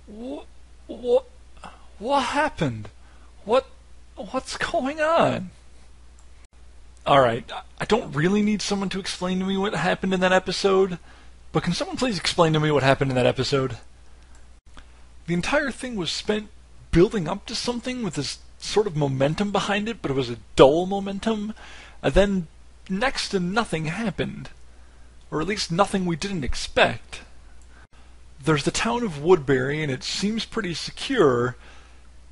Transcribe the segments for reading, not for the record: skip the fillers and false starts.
What? What? What happened? What's going on? Alright, I don't really need someone to explain to me what happened in that episode, but can someone please explain to me what happened in that episode? The entire thing was spent building up to something with this sort of momentum behind it, but it was a dull momentum, and then next to nothing happened. Or at least nothing we didn't expect. There's the town of Woodbury, and it seems pretty secure,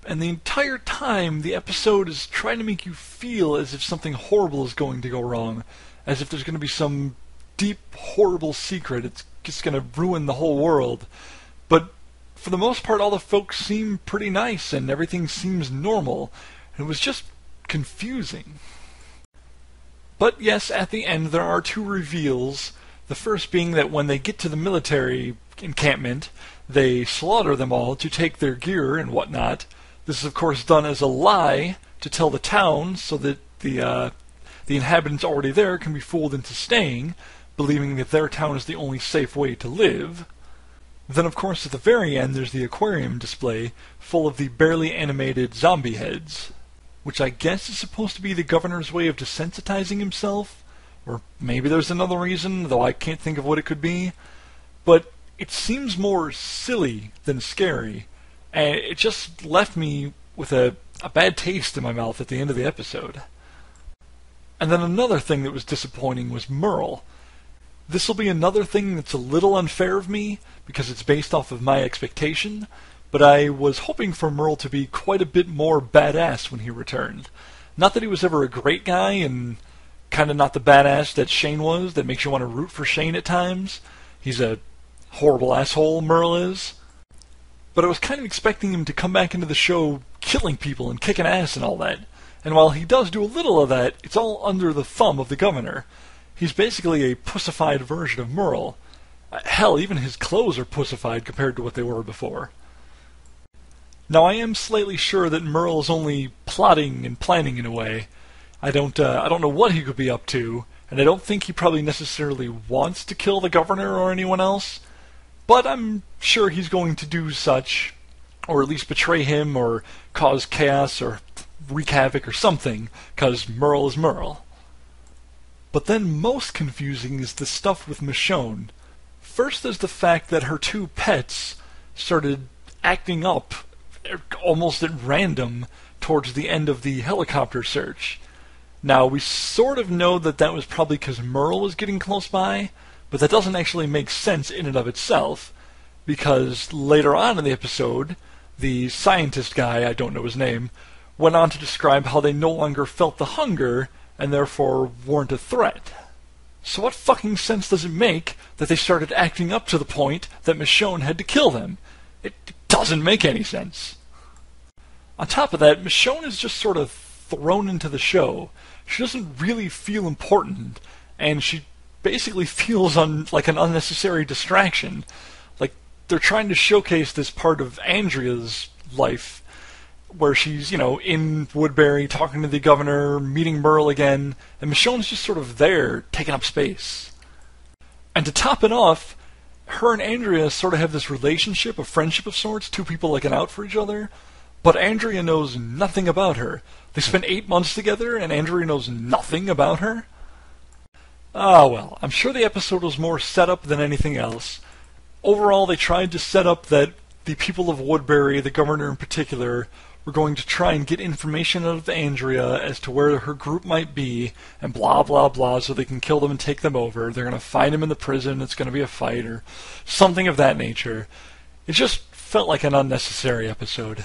and the entire time the episode is trying to make you feel as if something horrible is going to go wrong, as if there's going to be some deep, horrible secret. It's just going to ruin the whole world. But for the most part, all the folks seem pretty nice, and everything seems normal. And it was just confusing. But yes, at the end there are two reveals. The first being that when they get to the military encampment, they slaughter them all to take their gear and whatnot. This is, of course, done as a lie to tell the town so that the inhabitants already there can be fooled into staying, believing that their town is the only safe way to live. Then, of course, at the very end, there's the aquarium display full of the barely animated zombie heads, which I guess is supposed to be the governor's way of desensitizing himself, or maybe there's another reason, though I can't think of what it could be. But it seems more silly than scary, and it just left me with a bad taste in my mouth at the end of the episode. And then another thing that was disappointing was Merle. This will be another thing that's a little unfair of me, because it's based off of my expectation, but I was hoping for Merle to be quite a bit more badass when he returned. Not that he was ever a great guy, and kind of not the badass that Shane was, that makes you want to root for Shane at times. He's a horrible asshole, Merle is. But I was kind of expecting him to come back into the show killing people and kicking ass and all that. And while he does do a little of that, it's all under the thumb of the governor. He's basically a pussified version of Merle. Hell, even his clothes are pussified compared to what they were before. Now, I am slightly sure that Merle is only plotting and planning in a way. I don't know what he could be up to, and I don't think he probably necessarily wants to kill the governor or anyone else. But I'm sure he's going to do such, or at least betray him, or cause chaos, or wreak havoc, or something, because Merle is Merle. But then most confusing is the stuff with Michonne. First there's the fact that her two pets started acting up almost at random towards the end of the helicopter search. Now, we sort of know that that was probably because Merle was getting close by, but that doesn't actually make sense in and of itself, because later on in the episode, the scientist guy, I don't know his name, went on to describe how they no longer felt the hunger, and therefore weren't a threat. So what fucking sense does it make that they started acting up to the point that Michonne had to kill them? It doesn't make any sense. On top of that, Michonne is just sort of thrown into the show. She doesn't really feel important, and she basically feels like an unnecessary distraction. Like, they're trying to showcase this part of Andrea's life, where she's, in Woodbury, talking to the governor, meeting Merle again, and Michonne's just sort of there, taking up space. And to top it off, her and Andrea sort of have this relationship, a friendship of sorts, two people looking out for each other, but Andrea knows nothing about her. They spent 8 months together, and Andrea knows nothing about her? Ah, well, I'm sure the episode was more set up than anything else. Overall, they tried to set up that the people of Woodbury, the governor in particular, were going to try and get information out of Andrea as to where her group might be, and blah, blah, blah, so they can kill them and take them over. They're going to find him in the prison, it's going to be a fight, or something of that nature. It just felt like an unnecessary episode.